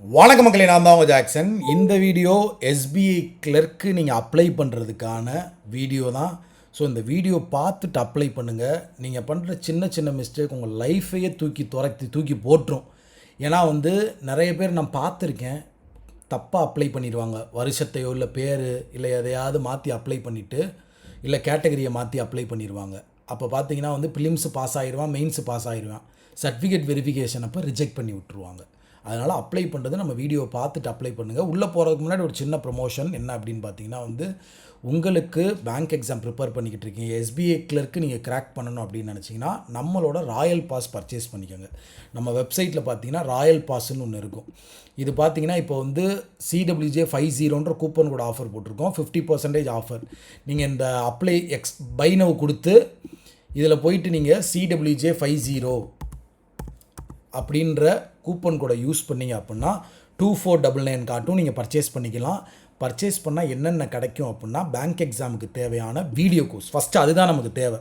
வணக்க மக்களே, நான் தான் உங்கள் ஜாக்சன். இந்த வீடியோ எஸ்பிஐ கிளர்க்கு நீங்கள் அப்ளை பண்ணுறதுக்கான வீடியோ தான். ஸோ இந்த வீடியோ பார்த்துட்டு அப்ளை பண்ணுங்கள். நீங்கள் பண்ணுற சின்ன சின்ன மிஸ்டேக் உங்கள் லைஃபையே தூக்கி போட்டுரும். ஏன்னா நிறைய பேர் நான் பார்த்துருக்கேன், தப்பாக அப்ளை பண்ணிடுவாங்க. வருஷத்தையோ இல்லை பேர் இல்லை எதையாவது மாற்றி அப்ளை பண்ணிவிட்டு இல்லை கேட்டகரியை மாற்றி அப்ளை பண்ணிடுவாங்க. அப்போ பார்த்தீங்கன்னா ப்ரிலிம்ஸு பாஸ் ஆகிடுவான், மெயின்ஸு பாஸ் ஆகிடுவான், சர்டிஃபிகேட் வெரிஃபிகேஷன் அப்போ ரிஜெக்ட் பண்ணி விட்டுருவாங்க. அதனால் அப்ளை பண்ணுறது நம்ம வீடியோவை பார்த்துட்டு அப்ளை பண்ணுங்கள். உள்ளே போகிறதுக்கு முன்னாடி ஒரு சின்ன ப்ரொமோஷன் என்ன அப்படின்னு பார்த்தீங்கன்னா உங்களுக்கு பேங்க் எக்ஸாம் ப்ரிப்பேர் பண்ணிக்கிட்டு இருக்கீங்க, எஸ்பிஐ கிளர்க்கு நீங்கள் கிராக் பண்ணணும் அப்படின்னு நினச்சிங்கன்னா நம்மளோட ராயல் பாஸ் பர்ச்சேஸ் பண்ணிக்கோங்க. நம்ம வெப்சைட்டில் பார்த்தீங்கன்னா ராயல் பாஸ்ன்னு ஒன்று இருக்கும். இது பார்த்தீங்கன்னா இப்போ CWJ50ன்ற கூப்பன் கூட ஆஃபர் போட்டிருக்கோம், 50% ஆஃபர். நீங்கள் இந்த அப்ளை பை நவ் கொடுத்து இதில் போயிட்டு நீங்கள் CWJ50 அப்படின்ற கூப்பன் கூட யூஸ் பண்ணிங்க அப்படின்னா 2499 காட்டும். நீங்கள் பர்ச்சேஸ் பண்ணிக்கலாம். பர்ச்சேஸ் பண்ணால் என்னென்ன கிடைக்கும் அப்படின்னா பேங்க் எக்ஸாமுக்கு தேவையான வீடியோ கோர்ஸ் ஃபஸ்ட்டு அதுதான் நமக்கு தேவை.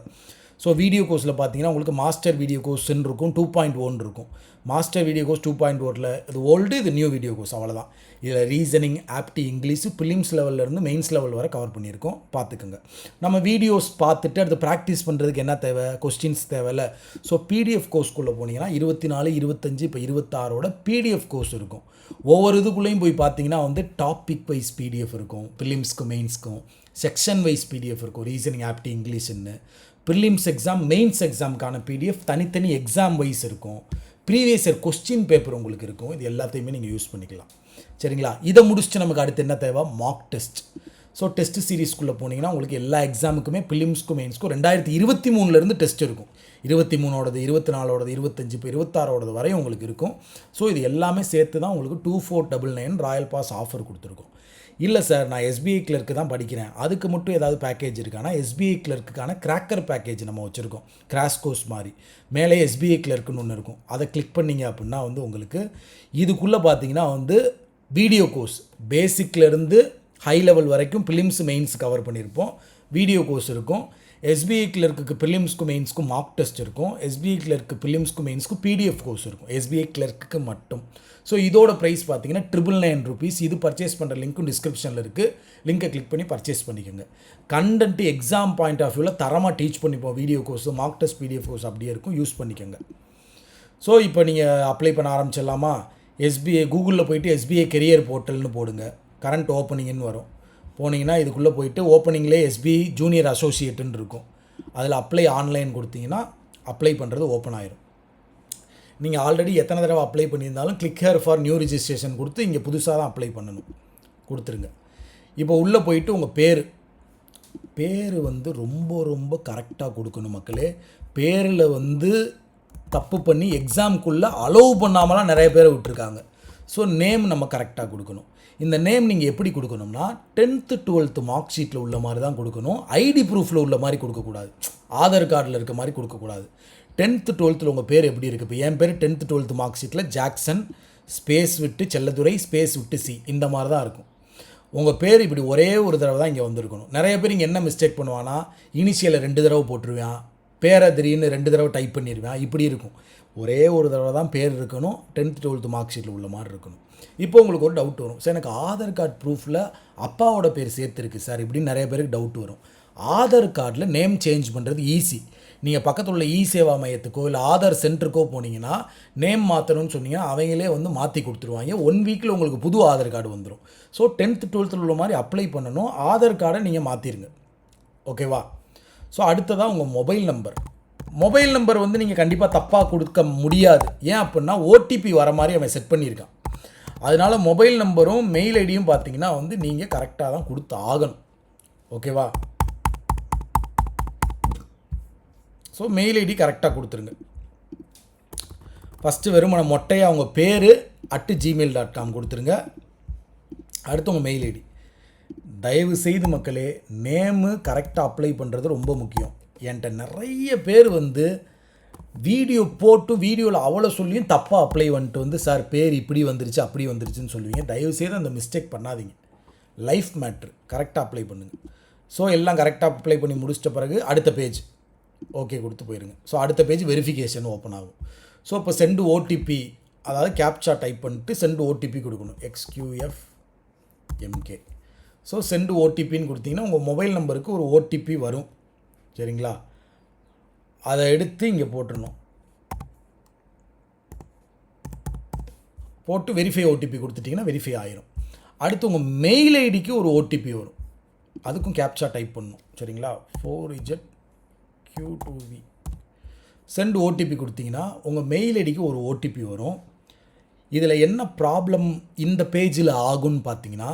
ஸோ வீடியோ கோர்ஸில் பார்த்தீங்கன்னா உங்களுக்கு மாஸ்டர் வீடியோ கோர்ஸ்ன்னு இருக்கும், 2.1 இருக்கும். மாஸ்டர் வீடியோ கோர்ஸ் 2.1ல் இது ஓல்டு, இது நியூ வீடியோ கோர்ஸ், அவ்வளோதான். இதில் ரீசனிங், ஆப்டி, இங்கிலீஷு ப்ரிலிம்ஸ் லெவல்லேருந்து மெயின்ஸ் லெவல் வரை கவர் பண்ணியிருக்கோம், பார்த்துக்குங்க. நம்ம வீடியோஸ் பார்த்துட்டு அடுத்து ப்ராக்டிஸ் பண்ணுறதுக்கு என்ன தேவை, கொஸ்டின்ஸ் தேவையில்ல. ஸோ பிடிஎஃப் கோர்ஸ்க்குள்ளே போனீங்கன்னா 24, 25, இப்போ 26ஓட பிடிஎஃப் கோர்ஸ் இருக்கும். ஒவ்வொரு இதுக்குள்ளேயும் போய் பார்த்தீங்கன்னா டாபிக் வைஸ் பிடிஎஃப் இருக்கும், ப்ரிலிம்ஸ்க்கும் மெயின்ஸ்க்கும். செக்ஷன் வைஸ் பிடிஎஃப் இருக்கும், ரீசனிங், ஆப்டி, இங்கிலீஷ்னு. ப்ரிலிம்ஸ் எக்ஸாம், மெயின்ஸ் எக்ஸாமுக்கான பிடிஎஃப் தனித்தனி எக்ஸாம் வைஸ் இருக்கும். ப்ரீவியஸ் இயர் கொஸ்டின் பேப்பர் உங்களுக்கு இருக்கும். இது எல்லாத்தையுமே நீங்கள் யூஸ் பண்ணிக்கலாம், சரிங்களா? இதை முடிச்சுட்டு நமக்கு அடுத்து என்ன தேவை, மார்க் டெஸ்ட். ஸோ டெஸ்ட் சீரீஸ்க்குள்ளே போனீங்கன்னா உங்களுக்கு எல்லா எக்ஸாமுக்குமே ப்ரிலிம்ஸ்க்கும் மெயின்ஸ்க்கும் 2023 டெஸ்ட் இருக்கும். 23ஓடது, 24ஓடது, 25, இப்போ 26ஓடது வரை உங்களுக்கு இருக்கும். ஸோ இது எல்லாமே சேர்த்து தான் உங்களுக்கு 2499 ராயல் பாஸ் ஆஃபர் கொடுத்துருக்கோம். இல்லை சார், நான் எஸ்பிஐ கிளர்க்கு தான் படிக்கிறேன், அதுக்கு மட்டும் ஏதாவது பேக்கேஜ் இருக்கானா, எஸ்பிஐ கிளர்க்குக்கான கிராக்கர் பேக்கேஜ் நம்ம வச்சுருக்கோம், கிராஷ் கோர்ஸ் மாதிரி. மேலே எஸ்பிஐ கிளர்க்குன்னு ஒன்று இருக்கும், அதை கிளிக் பண்ணிங்க அப்படின்னா உங்களுக்கு இதுக்குள்ளே பார்த்தீங்கன்னா வீடியோ கோர்ஸ் பேசிக்லேருந்து ஹை லெவல் வரைக்கும் ப்ரிலிம்ஸ் மெயின்ஸ் கவர் பண்ணியிருப்போம். வீடியோ கோர்ஸ் இருக்கும். எஸ்பிஐ கிளர்க்கு ப்ரிலிம்ஸ்க்கும் மெயின்ஸ்க்கும் மார்க் டெஸ்ட் இருக்கும். எஸ்பிஐ கிளர்க்கு ப்ரிலிம்ஸ்க்கும் மெயின்ஸ்க்கும் பிடிஎஃப் கோர்ஸ் இருக்கும், எஸ்பிஐ கிளர்க்கு மட்டும். ஸோ இதோட ப்ரைஸ் பார்த்தீங்கன்னா 999 rupees. இது பர்ச்சேஸ் பண்ணுற லிங்க்கும் டிஸ்கிரிப்ஷனில் இருக்குது, லிங்கை கிளிக் பண்ணி பர்ச்சேஸ் பண்ணிக்கோங்க. கண்டென்ட் எக்ஸாம் பாயிண்ட் ஆஃப் வியூவில் தரமாக டீச் பண்ணிப்போம். Video course, mark test, PDF course அப்படியே இருக்கும், யூஸ் பண்ணிக்கோங்க. ஸோ இப்போ நீங்கள் அப்ளை பண்ண ஆரம்பிச்சிடலாமா? கூகுளில் போய்ட்டு எஸ்பிஐ கெரியர் போர்ட்டல்னு போடுங்க, கரண்ட் ஓப்பனிங்னு வரும். போனீங்கன்னா இதுக்குள்ளே போயிட்டு ஓப்பனிங்லேயே எஸ்பிஐ ஜூனியர் அசோசியேட்டுன்னு இருக்கும், அதில் அப்ளை ஆன்லைன் கொடுத்தீங்கன்னா அப்ளை பண்ணுறது ஓப்பன் ஆயிரும். நீங்கள் ஆல்ரெடி எத்தனை தடவை அப்ளை பண்ணியிருந்தாலும் click hair for new registration கொடுத்து இங்கே புதுசாக தான் அப்ளை பண்ணணும், கொடுத்துருங்க. இப்போ உள்ளே போயிட்டு உங்கள் பேர் ரொம்ப ரொம்ப கரெக்டாக கொடுக்கணும் மக்களே. பேரில் தப்பு பண்ணி எக்ஸாமுக்குள்ளே அலோவ் பண்ணாமலாம் நிறைய பேரை விட்டுருக்காங்க. ஸோ நேம் நம்ம கரெக்டாக கொடுக்கணும். இந்த நேம் நீங்கள் எப்படி கொடுக்கணும்னா 10th 12th மார்க் ஷீட்டில் உள்ள மாதிரி தான் கொடுக்கணும். ஐடி ப்ரூஃபில் உள்ள மாதிரி கொடுக்கக்கூடாது, ஆதார் கார்டில் இருக்க மாதிரி கொடுக்கக்கூடாது. 10th 12th உங்கள் பேர் எப்படி இருக்குது, இப்போ என் பேர் 10th 12th மார்க் ஷீட்டில் ஜாக்சன் ஸ்பேஸ் விட்டு செல்லதுரை ஸ்பேஸ் விட்டு சி, இந்த மாதிரி தான் இருக்கும். உங்கள் பேர் இப்படி ஒரே ஒரு தடவை தான் இங்கே வந்திருக்கணும். நிறைய பேர் இங்கே என்ன மிஸ்டேக் பண்ணுவான்னா இனிஷியலை 2 தடவை போட்டுருவேன், பேரை திடீர்னு 2 தடவை டைப் பண்ணிடுவேன், இப்படி இருக்கும். ஒரே ஒரு தடவை தான் பேர் இருக்கணும், 10th 12th மார்க் ஷீட்டில் உள்ள மாதிரி இருக்கணும். இப்போ உங்களுக்கு ஒரு டவுட் வரும், சார் எனக்கு ஆதார் கார்டு ப்ரூஃபில் அப்பாவோட பேர் சேர்த்துருக்கு சார், இப்படின்னு நிறைய பேருக்கு டவுட் வரும். ஆதார் கார்டில் நேம் சேஞ்ச் பண்ணுறது ஈஸி. நீங்கள் பக்கத்தில் உள்ள இ சேவா மையத்துக்கோ இல்லை ஆதார் சென்டருக்கோ போனீங்கன்னா நேம் மாற்றணும்னு சொன்னீங்கன்னா அவங்களே மாற்றி கொடுத்துருவாங்க. 1 வீக்கில் உங்களுக்கு புது ஆதார் கார்டு வந்துடும். ஸோ 10th 12th உள்ள மாதிரி அப்ளை பண்ணணும். ஆதார் கார்டை நீங்கள் மாற்றிடுங்க, ஓகேவா? ஸோ அடுத்ததான் உங்கள் மொபைல் நம்பர் நீங்கள் கண்டிப்பாக தப்பாக கொடுக்க முடியாது. ஏன் அப்படின்னா ஓடிபி வர மாதிரி அவன் செட் பண்ணியிருக்கான். அதனால் மொபைல் நம்பரும் மெயில் ஐடியும் பார்த்தீங்கன்னா நீங்கள் கரெக்டாக தான் கொடுத்து ஆகணும், ஓகேவா? ஸோ மெயில் ஐடி கரெக்டாக கொடுத்துருங்க. ஃபஸ்ட்டு வெறுமனை மொட்டையாக அவங்க பேர் @gmail.com கொடுத்துருங்க. அடுத்து உங்கள் மெயில் ஐடி. தயவு செய்து மக்களே, நேமு கரெக்டாக அப்ளை பண்ணுறது ரொம்ப முக்கியம். என்கிட்ட நிறைய பேர் வீடியோ போட்டு வீடியோவில் அவ்வளோ சொல்லியும் தப்பாக அப்ளை பண்ணிட்டு சார் பேர் இப்படி வந்துருச்சு அப்படி வந்துருச்சுன்னு சொல்லுவீங்க. தயவுசெய்து அந்த மிஸ்டேக் பண்ணாதீங்க. லைஃப் மேட்ரு, கரெக்டாக அப்ளை பண்ணுங்கள். ஸோ எல்லாம் கரெக்டாக அப்ளை பண்ணி முடிச்சிட்ட பிறகு அடுத்த பேஜ் ஓகே கொடுத்து போயிருங்க. ஸோ அடுத்த பேஜ் வெரிஃபிகேஷன் ஓப்பன் ஆகும். ஸோ இப்போ சென்டு ஓடிபி அதாவது கேப்சா டைப் பண்ணிட்டு சென்ட் ஓடிபி கொடுக்கணும். XQFMK. ஸோ சென்ட் ஓடிபின்னு கொடுத்தீங்கன்னா உங்கள் மொபைல் நம்பருக்கு ஒரு ஓடிபி வரும். சரிங்களா? அதை எடுத்து இங்கே போட்டுடணும். போட்டு வெரிஃபை ஓடிபி கொடுத்துட்டிங்கன்னா வெரிஃபை ஆயிரும். அடுத்து உங்கள் மெயில் ஐடிக்கு ஒரு ஓடிபி வரும். அதுக்கும் கேப்சா டைப் பண்ணணும். சரிங்களா? 4ZQ2V. சென்ட் ஓடிபி கொடுத்தீங்கன்னா உங்கள் மெயில் ஐடிக்கு ஒரு ஓடிபி வரும். இதில் என்ன ப்ராப்ளம் இந்த பேஜில் ஆகும்னு பார்த்தீங்கன்னா,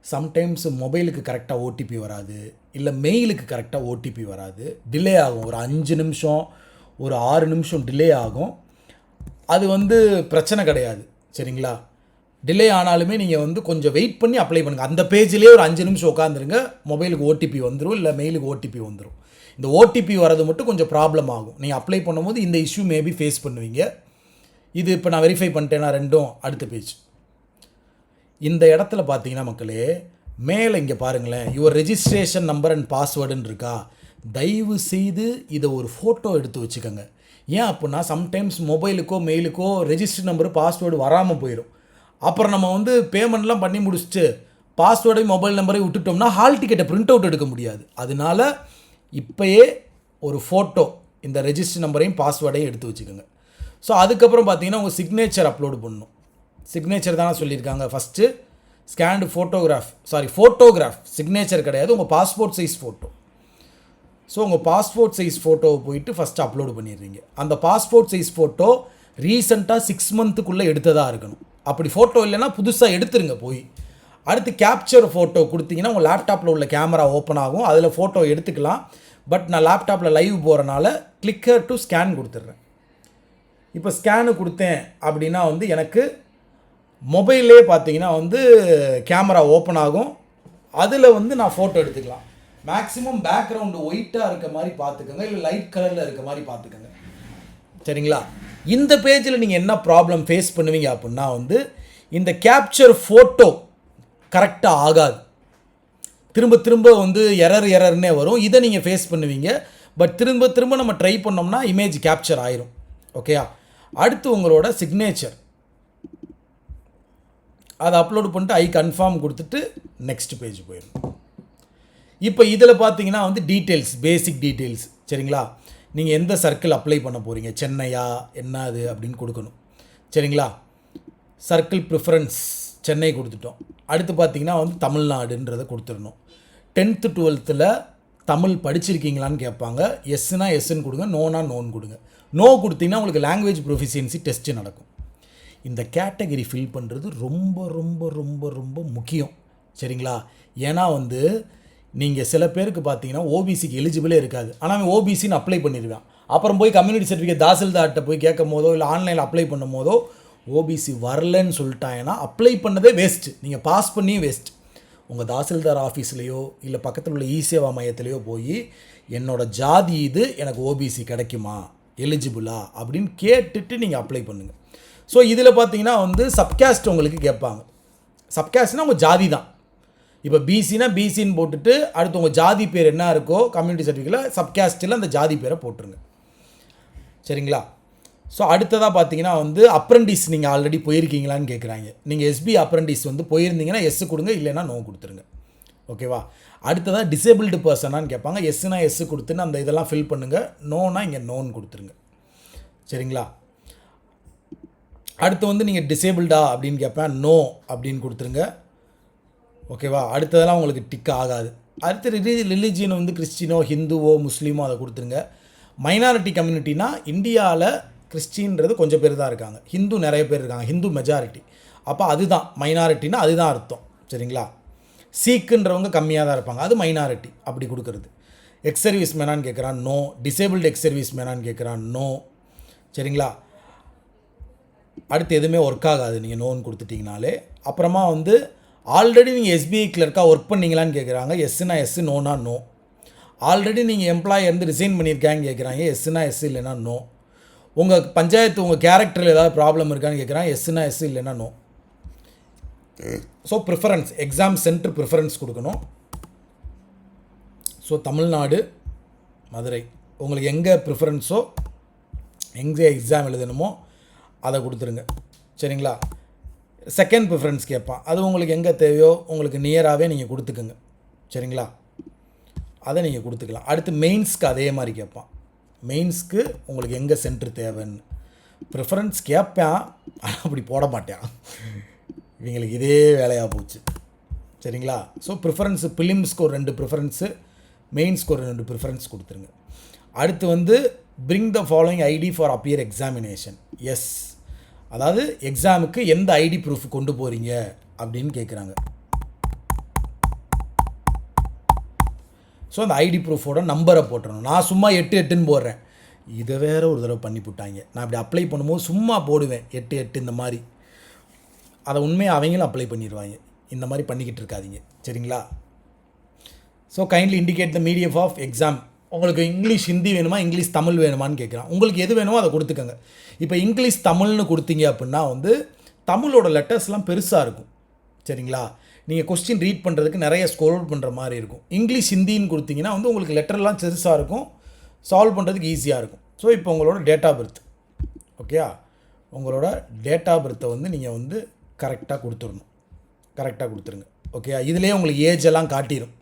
சம்டைம்ஸ் மொபைலுக்கு கரெக்டாக ஓடிபி வராது, இல்லை மெயிலுக்கு கரெக்டாக ஓடிபி வராது, டிலே ஆகும். ஒரு 5 நிமிஷம் ஒரு 6 நிமிஷம் டிலே ஆகும். அது பிரச்சனை கிடையாது. சரிங்களா? டிலே ஆனாலுமே நீங்கள் கொஞ்சம் வெயிட் பண்ணி அப்ளை பண்ணுங்கள். அந்த பேஜ்லேயே ஒரு 5 நிமிஷம் உட்காந்துருங்க, மொபைலுக்கு ஓடிபி வந்துடும், இல்லை மெயிலுக்கு ஓடிபி வந்துடும். இந்த ஓடிபி வரது மட்டும் கொஞ்சம் ப்ராப்ளம் ஆகும். நீங்கள் அப்ளை பண்ணும்போது இந்த இஷ்யூ மேபி ஃபேஸ் பண்ணுவீங்க. இது இப்போ நான் வெரிஃபை பண்ணிட்டேன்னா ரெண்டும் அடுத்த பேஜ். இந்த இடத்துல பார்த்தீங்கன்னா மக்களே, மேலே இங்கே பாருங்களேன், யுவர் ரெஜிஸ்ட்ரேஷன் நம்பர் அண்ட் பாஸ்வேர்டுன்னு இருக்கா. தயவு செய்து இதை ஒரு ஃபோட்டோ எடுத்து வச்சுக்கோங்க. ஏன் அப்படின்னா சம்டைம்ஸ் மொபைலுக்கோ மெயிலுக்கோ ரெஜிஸ்டர் நம்பரு பாஸ்வேர்டு வராமல் போயிடும். அப்புறம் நம்ம பேமெண்ட்லாம் பண்ணி முடிச்சுட்டு பாஸ்வேர்டையும் மொபைல் நம்பரையும் விட்டுட்டோம்னா ஹால் டிக்கெட்டை பிரிண்ட் அவுட் எடுக்க முடியாது. அதனால இப்போயே ஒரு ஃபோட்டோ இந்த ரெஜிஸ்டர் நம்பரையும் பாஸ்வேர்டையும் எடுத்து வச்சுக்கோங்க. ஸோ அதுக்கப்புறம் பார்த்தீங்கன்னா உங்கள் சிக்னேச்சர் அப்லோடு பண்ணணும். சிக்னேச்சர் தானே சொல்லியிருக்காங்க. ஃபஸ்ட்டு ஸ்கேண்டு ஃபோட்டோகிராஃப் சிக்னேச்சர் கிடையாது, உங்கள் பாஸ்போர்ட் சைஸ் ஃபோட்டோ. ஸோ உங்கள் பாஸ்போர்ட் சைஸ் ஃபோட்டோவை போயிட்டு ஃபஸ்ட்டு அப்லோடு பண்ணிடுறீங்க. அந்த பாஸ்போர்ட் சைஸ் ஃபோட்டோ ரீசெண்டாக 6 மந்த்துக்குள்ளே எடுத்ததாக இருக்கணும். அப்படி ஃபோட்டோ இல்லைன்னா புதுசாக எடுத்துருங்க போய். அடுத்து கேப்சர் ஃபோட்டோ கொடுத்தீங்கன்னா உங்கள் லேப்டாப்பில் உள்ள கேமரா ஓப்பன் ஆகும், அதில் ஃபோட்டோ எடுத்துக்கலாம். பட் நான் லேப்டாப்பில் லைவ் போகிறனால கிளிக்கர் டு ஸ்கேன் கொடுத்துட்றேன். இப்போ ஸ்கேனு கொடுத்தேன் அப்படின்னா எனக்கு மொபைல்லே பார்த்தீங்கன்னா கேமரா ஓப்பன் ஆகும். அதில் நான் ஃபோட்டோ எடுத்துக்கலாம். மேக்ஸிமம் பேக்ரவுண்டு ஒயிட்டாக இருக்க மாதிரி பார்த்துக்கோங்க, இல்லை லைட் கலரில் இருக்க மாதிரி பார்த்துக்கோங்க. சரிங்களா? இந்த பேஜில் நீங்கள் என்ன ப்ராப்ளம் ஃபேஸ் பண்ணுவீங்க அப்படின்னா இந்த கேப்சர் ஃபோட்டோ கரெக்டாக ஆகாது. திரும்ப திரும்ப எரர்னே வரும். இதை நீங்கள் ஃபேஸ் பண்ணுவீங்க. பட் திரும்ப திரும்ப நம்ம ட்ரை பண்ணோம்னா இமேஜ் கேப்சர் ஆயிரும். ஓகேயா? அடுத்து உங்களோட சிக்னேச்சர் அதை அப்லோடு பண்ணிட்டு ஐ கன்ஃபார்ம் கொடுத்துட்டு நெக்ஸ்ட் பேஜ் போயிடும். இப்போ இதில் பார்த்தீங்கன்னா டீட்டெயில்ஸ், பேசிக் டீட்டெயில்ஸ். சரிங்களா? நீங்கள் எந்த சர்க்கிள் அப்ளை பண்ண போகிறீங்க, சென்னையா என்ன அது அப்படின்னு கொடுக்கணும். சரிங்களா? சர்க்கிள் ப்ரிஃபரன்ஸ் சென்னை கொடுத்துட்டோம். அடுத்து பார்த்தீங்கன்னா தமிழ்நாடுன்றதை கொடுத்துடணும். 10th 12th தமிழ் படிச்சிருக்கீங்களான்னு கேட்பாங்க. எஸ்னா எஸ்ன்னு கொடுங்க, நோனா நோன்னு கொடுங்க. நோ கொடுத்தீங்கன்னா உங்களுக்கு லாங்குவேஜ் ப்ரொஃபிஷியன்சி டெஸ்ட்டு நடக்கும். இந்த கேட்டகரி ஃபில் பண்ணுறது ரொம்ப ரொம்ப ரொம்ப ரொம்ப முக்கியம். சரிங்களா? ஏன்னா நீங்கள் சில பேருக்கு பார்த்தீங்கன்னா ஓபிசிக்கு எலிஜிபிளே இருக்காது, ஆனால் அவன் ஓபிசின்னு அப்ளை பண்ணிடுவான். அப்புறம் போய் கம்யூனிட்டி சர்டிஃபிகேட் தாசில்தார்கிட்ட போய் கேட்கும் போதோ இல்லை ஆன்லைனில் அப்ளை பண்ணும் போதோ ஓபிசி வரலன்னு சொல்லிட்டாங்கன்னா அப்ளை பண்ணதே வேஸ்ட்டு, நீங்கள் பாஸ் பண்ணியும் வேஸ்ட். உங்கள் தாசில்தார் ஆஃபீஸ்லேயோ இல்லை பக்கத்தில் உள்ள இசேவா மையத்திலையோ போய் என்னோடய ஜாதி இது, எனக்கு ஓபிசி கிடைக்குமா, எலிஜிபிளா அப்படின்னு கேட்டுட்டு நீங்கள் அப்ளை பண்ணுங்கள். ஸோ இதில் பார்த்தீங்கன்னா சப்காஸ்ட் உங்களுக்கு கேட்பாங்க. சப்காஸ்ட்னால் உங்கள் ஜாதி தான். இப்போ பிசினா பிசின்னு போட்டுட்டு அடுத்து உங்கள் ஜாதி பேர் என்ன இருக்கோ கம்யூனிட்டி சர்டிஃபிகேட்டில் சப்காஸ்ட்டில் அந்த ஜாதி பேரை போட்டுருங்க. சரிங்களா? ஸோ அடுத்ததாக பார்த்தீங்கன்னா அப்ரெண்டிஸ் நீங்கள் ஆல்ரெடி போயிருக்கீங்களான்னு கேட்குறாங்க. நீங்கள் எஸ்பி அப்ரெண்டிஸ் போயிருந்தீங்கன்னா எஸ் கொடுங்க, இல்லைன்னா நோ கொடுத்துருங்க. ஓகேவா? அடுத்ததாக டிசேபிள்டு பர்சனான்னு கேட்பாங்க. எஸ்னா எஸ் கொடுத்துன்னு அந்த இதெல்லாம் ஃபில் பண்ணுங்கள், நோனா இங்கே நோன்னு கொடுத்துருங்க. சரிங்களா? அடுத்து நீங்கள் டிசேபிள்டா அப்படின்னு கேட்பேன், நோ அப்படின்னு கொடுத்துருங்க. ஓகேவா? அடுத்ததெல்லாம் உங்களுக்கு டிக் ஆகாது. அடுத்து ரிலிஜியன் கிறிஸ்டினோ ஹிந்துவோ முஸ்லீமோ அதை கொடுத்துருங்க. மைனாரிட்டி கம்யூனிட்டினா இந்தியாவில் கிறிஸ்டின்றது கொஞ்சம் பேர் தான் இருக்காங்க, ஹிந்து நிறைய பேர் இருக்காங்க, ஹிந்து மெஜாரிட்டி. அப்போ அதுதான் மைனாரிட்டினா அதுதான் அர்த்தம். சரிங்களா? சீக்குன்றவங்க கம்மியாக தான் இருப்பாங்க, அது மைனாரிட்டி. அப்படி கொடுக்குறது. எக்ஸ் சர்வீஸ் மேனான்னு கேட்குறான், நோ. டிசேபிள்டு எக்ஸ் சர்வீஸ் மேனான்னு கேட்குறான், நோ. சரிங்களா? அடுத்து எதுவுமே ஒர்க் ஆகாது நீங்கள் நோன்னு கொடுத்துட்டிங்கனாலே. அப்புறமா ஆல்ரெடி நீங்கள் எஸ்பிஐ கிளர்க்காக ஒர்க் பண்ணிங்களான்னு கேட்குறாங்க. எஸ்னா எஸ், நோனா நோ. ஆல்ரெடி நீங்கள் எம்ப்ளாயி ரிசைன் பண்ணியிருக்காங்கன்னு கேட்குறாங்க. எஸ்னா எஸ், இல்லைனா நோ. உங்கள் பஞ்சாயத்து உங்கள் கேரக்டரில் ஏதாவது ப்ராப்ளம் இருக்கான்னு கேட்குறாங்க. எஸ்னா எஸ், இல்லைனா no. So preference, exam centre preference கொடுக்கணும். ஸோ தமிழ்நாடு, மதுரை உங்களுக்கு எங்கே ப்ரிஃபரன்ஸோ, எங்கே எக்ஸாம் எழுதணுமோ அதை கொடுத்துருங்க. சரிங்களா? செகண்ட் ப்ரிஃபரன்ஸ் கேட்பான். அது உங்களுக்கு எங்கே தேவையோ உங்களுக்கு நியராகவே நீங்கள் கொடுத்துக்குங்க. சரிங்களா? அதை நீங்கள் கொடுத்துக்கலாம். அடுத்து மெயின்ஸ்க்கு அதே மாதிரி கேட்பான். மெயின்ஸ்க்கு உங்களுக்கு எங்கே சென்ட்ரு தேவைன்னு ப்ரிஃபரன்ஸ் கேட்பான், ஆனால் அப்படி போட மாட்டான். இவங்களுக்கு இதே வேலையாக போச்சு. சரிங்களா? ஸோ ப்ரிஃபரன்ஸு ப்ரிலிம்ஸ்க்கு ஒரு 2 ப்ரிஃபரன்ஸு, மெயின்ஸ்க்கு ஒரு 2 ப்ரிஃபரன்ஸ் கொடுத்துருங்க. அடுத்து வந்து bring the following ID for appear examination. Yes, அதாவது எக்ஸாமுக்கு எந்த ஐடி ப்ரூஃப் கொண்டு போகிறீங்க அப்படின்னு கேட்குறாங்க. ஸோ அந்த ஐடி ப்ரூஃபோட நம்பரை போட்டுறணும். நான் சும்மா 88ன்னு போடுறேன், இதை வேறு ஒரு தடவை பண்ணி போட்டாங்க. நான் இப்படி அப்ளை பண்ணும்போது சும்மா போடுவேன் 88 இந்த மாதிரி, அதை உண்மையாக அவங்களும் அப்ளை பண்ணிடுவாங்க. இந்த மாதிரி பண்ணிக்கிட்டு இருக்காதிங்க. சரிங்களா? So kindly indicate the medium of exam. உங்களுக்கு இங்கிலீஷ் ஹிந்தி வேணுமா, இங்கிலீஷ் தமிழ் வேணுமான்னு கேட்குறான். உங்களுக்கு எது வேணுமோ அதை கொடுத்துக்கோங்க. இப்போ இங்கிலீஷ் தமிழ்னு கொடுத்தீங்க அப்படின்னா வந்து தமிழோட லெட்டர்ஸ்லாம் பெருசாக இருக்கும். சரிங்களா? நீங்கள் கொஸ்டின் ரீட் பண்ணுறதுக்கு நிறைய ஸ்க்ரோல் பண்ணுற மாதிரி இருக்கும். இங்கிலீஷ் ஹிந்தின்னு கொடுத்தீங்கன்னா வந்து உங்களுக்கு லெட்டர்லாம் பெருசாக இருக்கும், சால்வ் பண்ணுறதுக்கு ஈஸியாக இருக்கும். ஸோ இப்போ உங்களோட டேட் ஆஃப் பர்த், ஓகேயா, உங்களோட டேட் ஆஃப் பர்த்தை வந்து நீங்கள் வந்து கரெக்டாக கொடுத்துடணும். கரெக்டாக கொடுத்துருங்க. ஓகேயா? இதிலே உங்களுக்கு ஏஜ் எல்லாம் காட்டிடும்.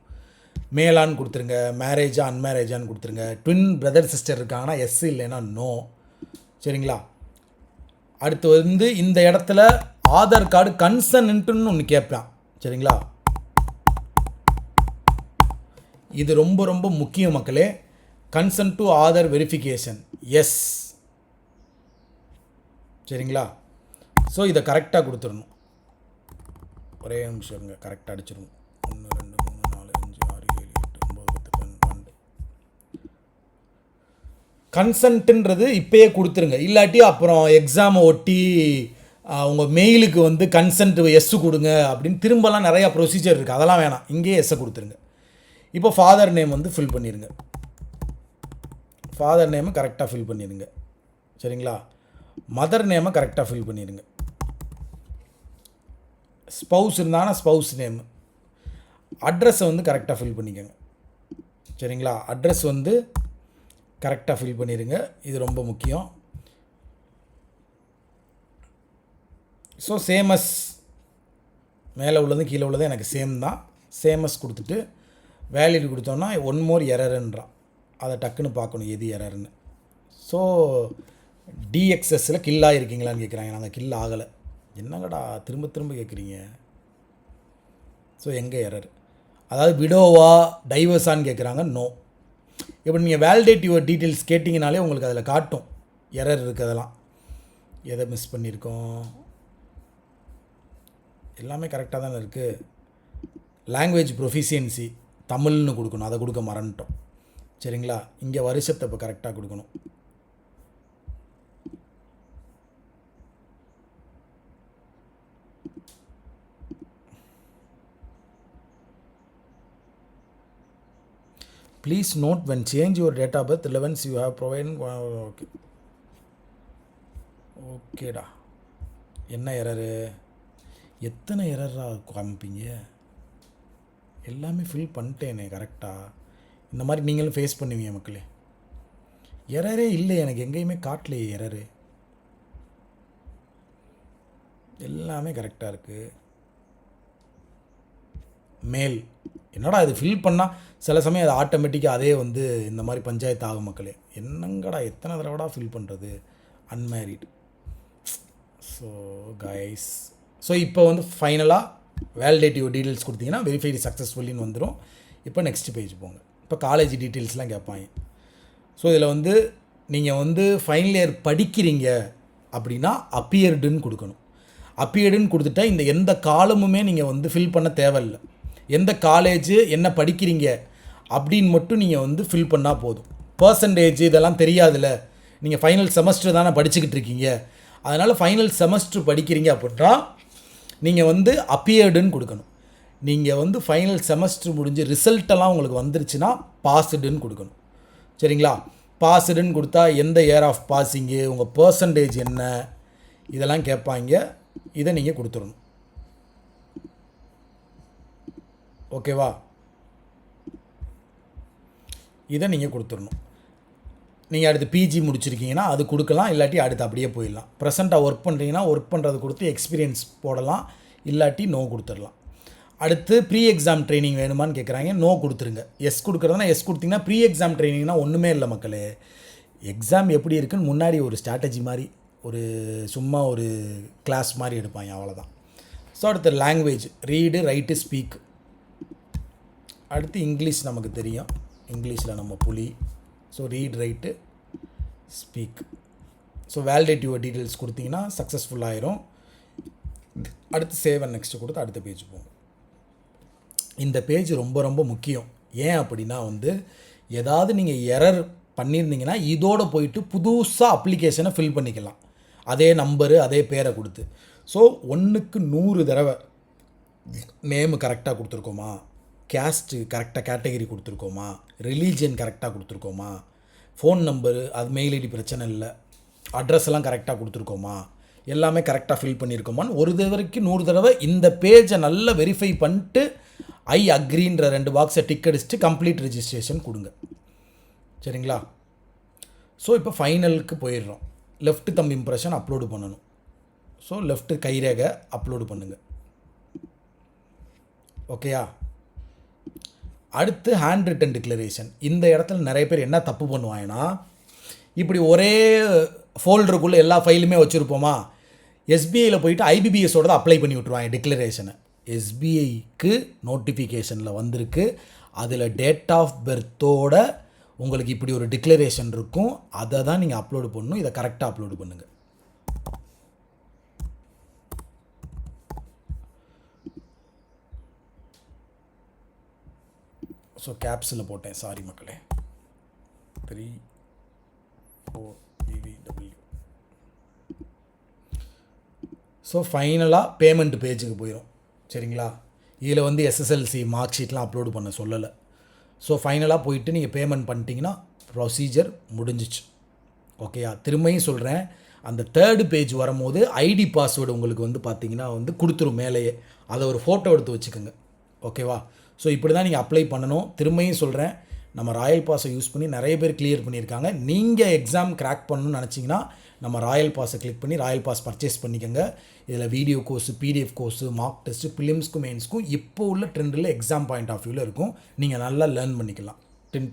மேலான்னு கொடுத்துருங்க, மேரேஜா அன்மேரேஜான்னு கொடுத்துருங்க. ட்வின் பிரதர் சிஸ்டர் இருக்காங்கன்னா எஸ், இல்லைன்னா நோ. சரிங்களா? அடுத்து வந்து இந்த இடத்துல ஆதார் கார்டு கன்சன்ட்டுன்னு ஒன்று கேட்பான். சரிங்களா? இது ரொம்ப ரொம்ப முக்கியம் மக்களே. Consent to Aadhaar verification, yes. சரிங்களா? ஸோ இதை கரெக்டாக கொடுத்துடணும். ஒரே நிமிஷம் கரெக்டாக அடிச்சிடணும். 1 2 3 4 5 6 7 8 9 10 12. கன்சன்ட்டுன்றது இப்போயே கொடுத்துருங்க. இல்லாட்டி அப்புறம் எக்ஸாமை ஒட்டி உங்கள் மெயிலுக்கு வந்து கன்சன்ட் எஸ்ஸு கொடுங்க அப்படின்னு திரும்பலாம் நிறையா ப்ரொசீஜர் இருக்குது. அதெல்லாம் வேணாம், இங்கேயே எஸ்ஸை கொடுத்துருங்க. இப்போ ஃபாதர் நேம் வந்து ஃபில் பண்ணிடுங்க. ஃபாதர் நேமை கரெக்டாக ஃபில் பண்ணிடுங்க. சரிங்களா? மதர் நேமை கரெக்டாக ஃபில் பண்ணிடுங்க. ஸ்பௌஸ் இருந்தாங்கன்னா ஸ்பௌஸ் நேமு. அட்ரஸை வந்து கரெக்டாக ஃபில் பண்ணிக்கோங்க. சரிங்களா? அட்ரஸ் வந்து கரெக்டாக ஃபில் பண்ணிடுங்க. இது ரொம்ப முக்கியம். ஸோ சேமஸ், மேலே உள்ளது கீழே உள்ளது எனக்கு சேம் தான். சேமஸ் கொடுத்துட்டு வேலிட் கொடுத்தோன்னா 1 மோர் எரருன்றான். அதை டக்குன்னு பார்க்கணும் எது எரருன்னு. ஸோ டிஎக்ஸ்எஸ்ஸில் கில் ஆகிருக்கீங்களான்னு கேட்குறாங்க. நாங்கள் கில் ஆகலை. என்னங்கடா திரும்ப திரும்ப கேட்குறீங்க? ஸோ எங்கே எரர், அதாவது விடோவா டைவர்ஸான்னு கேட்குறாங்க. நோ. இப்போ நீங்கள் வேலிடேட் யுவர் டீட்டெயில்ஸ் கேட்டிங்கனாலே உங்களுக்கு அதில் காட்டும் எரர் இருக்கிறதெல்லாம். எதை மிஸ் பண்ணியிருக்கோம்? எல்லாமே கரெக்டாக தானே இருக்குது. லாங்குவேஜ் ப்ரொஃபிஷியன்சி தமிழ்னு கொடுக்கணும், அதை கொடுக்க மறந்துட்டோம். சரிங்களா? இங்கே வருஷத்தை இப்போ கரெக்டாக கொடுக்கணும். Please note when change your date of birth relevance you have provided. Okay ஓகேடா. என்ன எரரு? எத்தனை எரராக காமிப்பீங்க? எல்லாமே ஃபில் பண்ணிட்டேனே கரெக்டாக. இந்த மாதிரி நீங்களும் ஃபேஸ் பண்ணுவீங்க மக்களே. எரரே இல்லை, எனக்கு எங்கேயுமே காட்டலையே எரரு. எல்லாமே கரெக்டாக இருக்குது. மேல், என்னடா இது ஃபில் பண்ணால் சில சமயம் அது ஆட்டோமேட்டிக்காக அதே வந்து இந்த மாதிரி பஞ்சாயத்து ஆகும் மக்களே. என்னங்கடா எத்தனை தடவைடா ஃபில் பண்ணுறது? அன்மேரிட். ஸோ கைஸ், ஸோ இப்போ வந்து ஃபைனலாக வேலிடேட்டிவ் டீட்டெயில்ஸ் கொடுத்தீங்கன்னா வெரிஃபைடு சக்ஸஸ்ஃபுல்லின்னு வந்துடும். இப்போ நெக்ஸ்ட் பேஜ் போங்க. இப்போ காலேஜ் டீட்டெயில்ஸ்லாம் கேட்பாங்க. ஸோ இதில் வந்து நீங்கள் வந்து ஃபைனல் இயர் படிக்கிறீங்க அப்படின்னா அப்பியர்டுன்னு கொடுக்கணும். அப்பியர்டுன்னு கொடுத்துட்டா இந்த எந்த காலமுமே நீங்கள் வந்து ஃபில் பண்ண தேவையில்லை. எந்த காலேஜு என்ன படிக்கிறீங்க அப்படின்னு மட்டும் நீங்கள் வந்து ஃபில் பண்ணால் போதும். பர்சன்டேஜ் இதெல்லாம் தெரியாதுல்ல, நீங்கள் ஃபைனல் செமஸ்டர் தானே படிச்சுக்கிட்டு இருக்கீங்க. அதனால் ஃபைனல் செமஸ்டர் படிக்கிறீங்க அப்படின்னா நீங்கள் வந்து அப்பியர்டுன்னு கொடுக்கணும். நீங்கள் வந்து ஃபைனல் செமஸ்டர் முடிஞ்சு ரிசல்ட்டெல்லாம் உங்களுக்கு வந்துருச்சுன்னா பாஸ்டுன்னு கொடுக்கணும். சரிங்களா? பாஸ்டுன்னு கொடுத்தா எந்த இயர் ஆஃப் பாஸிங்கு, உங்கள் பர்சன்டேஜ் என்ன, இதெல்லாம் கேட்பாங்க. இதை நீங்கள் கொடுத்துடணும். ஓகேவா? இதை நீங்கள் கொடுத்துடணும். நீங்கள் அடுத்து பிஜி முடிச்சிருக்கீங்கன்னா அது கொடுக்கலாம், இல்லாட்டி அடுத்து அப்படியே போயிடலாம். ப்ரெசென்ட்டாக ஒர்க் பண்ணுறீங்கன்னா ஒர்க் பண்ணுறது கொடுத்து எக்ஸ்பீரியன்ஸ் போடலாம், இல்லாட்டி நோ கொடுத்துடலாம். அடுத்து ப்ரீ எக்ஸாம் ட்ரைனிங் வேணுமான்னு கேட்குறாங்க, நோ கொடுத்துருங்க. எஸ் கொடுக்குறதுனா எஸ் கொடுத்தீங்கன்னா ப்ரீ எக்ஸாம் ட்ரைனிங்னா ஒன்றுமே இல்லை மக்களே. எக்ஸாம் எப்படி இருக்குன்னு முன்னாடி ஒரு ஸ்ட்ராட்டஜி மாதிரி ஒரு சும்மா ஒரு கிளாஸ் மாதிரி எடுப்பாங்க, அவ்வளோதான். ஸோ அடுத்து லாங்குவேஜ் ரீடு ரைட்டு ஸ்பீக். அடுத்து இங்கிலீஷ் நமக்கு தெரியும், இங்கிலீஷில் நம்ம புலி. So read right speak. So validate your details கொடுத்தீங்கன்னா சக்ஸஸ்ஃபுல் ஆயிரும். அடுத்து சேவ் அண்ட் நெக்ஸ்ட்டு கொடுத்து அடுத்த பேஜ் போகும். இந்த பேஜ் ரொம்ப ரொம்ப முக்கியம். ஏன் அப்படின்னா ஏதாவது நீங்கள் எரர் பண்ணியிருந்தீங்கன்னா இதோடு போயிட்டு புதுசாக அப்ளிகேஷனை ஃபில் பண்ணிக்கலாம், அதே நம்பரு அதே பேரை கொடுத்து. ஸோ 1க்கு 100 தடவை நேமு கரெக்டாக கொடுத்துருக்கோமா, கேஸ்ட்டு கரெக்டாக கேட்டகரி கொடுத்துருக்கோமா, ரிலீஜியன் கரெக்டாக கொடுத்துருக்கோமா, ஃபோன் நம்பரு அது மெயில் ஐடி பிரச்சனை இல்லை, அட்ரஸ் எல்லாம் கரெக்டாக கொடுத்துருக்கோமா, எல்லாமே கரெக்டாக ஃபில் பண்ணியிருக்கோமான்னு ஒரு தடவைக்கு 100 தடவை இந்த பேஜை நல்லா வெரிஃபை பண்ணிட்டு ஐ அக்ரின்ற 2 பாக்ஸை டிக் அடிச்சுட்டு கம்ப்ளீட் ரெஜிஸ்ட்ரேஷன் கொடுங்க. சரிங்களா? ஸோ இப்போ ஃபைனலுக்கு போயிடுறோம். லெஃப்ட் தம் இம்ப்ரெஷன் அப்லோடு பண்ணணும். ஸோ லெஃப்ட்டு கைரேகை அப்லோடு பண்ணுங்கள். ஓகேயா? அடுத்து ஹேண்ட் ரிட்டன் டிக்ளரேஷன். இந்த இடத்துல நிறைய பேர் என்ன தப்பு பண்ணுவாங்கன்னா, இப்படி ஒரே ஃபோல்டருக்குள்ளே எல்லா ஃபைலுமே வச்சுருப்போமா, எஸ்பிஐயில் போயிட்டு ஐபிபிஎஸோட தான் அப்ளை பண்ணி விட்ருவாங்க டிக்ளரேஷனை. எஸ்பிஐக்கு நோட்டிஃபிகேஷனில் வந்திருக்கு, அதில் டேட் ஆஃப் பர்த்தோட உங்களுக்கு இப்படி ஒரு டிக்ளரேஷன் இருக்கும், அதை தான் நீங்கள் அப்லோடு பண்ணணும். இதை கரெக்டாக அப்லோடு பண்ணுங்கள். ஸோ கேப்ஸில் போட்டேன், சாரி மக்களே. 34EVW. ஸோ ஃபைனலாக பேமெண்ட் பேஜுக்கு போயிடும். சரிங்களா? இதில் எஸ்எஸ்எல்சி மார்க் ஷீட்லாம் அப்லோடு பண்ண சொல்லலை. ஸோ ஃபைனலாக போயிட்டு நீங்கள் பேமெண்ட் பண்ணிட்டீங்கன்னா ப்ரொசீஜர் முடிஞ்சிச்சு. ஓகேயா? திரும்பியும் சொல்கிறேன், அந்த 3rd பேஜ் வரும்போது ஐடி பாஸ்வேர்டு உங்களுக்கு பார்த்தீங்கன்னா கொடுத்துரும் மேலேயே, அதை ஒரு ஃபோட்டோ எடுத்து வச்சுக்கோங்க. ஓகேவா? ஸோ இப்படி தான் நீங்கள் அப்ளை பண்ணணும். திரும்பியும் சொல்கிறேன், நம்ம ராயல் பாஸை யூஸ் பண்ணி நிறைய பேர் கிளியர் பண்ணியிருக்காங்க. நீங்கள் எக்ஸாம் கிராக் பண்ணணும்னு நினச்சிங்கன்னா நம்ம ராயல் பாஸை கிளிக் பண்ணி ராயல் பாஸ் பர்ச்சேஸ் பண்ணிக்கோங்க. இதில் video course, PDF course, mark test, பிலிம்ஸ்க்கும் மெயின்ஸ்க்கும் இப்போ உள்ள ட்ரெண்டில் எக்ஸாம் பாயிண்ட் ஆஃப் வியூவில் இருக்கும். நீங்கள் நல்லா லேர்ன் பண்ணிக்கலாம். 10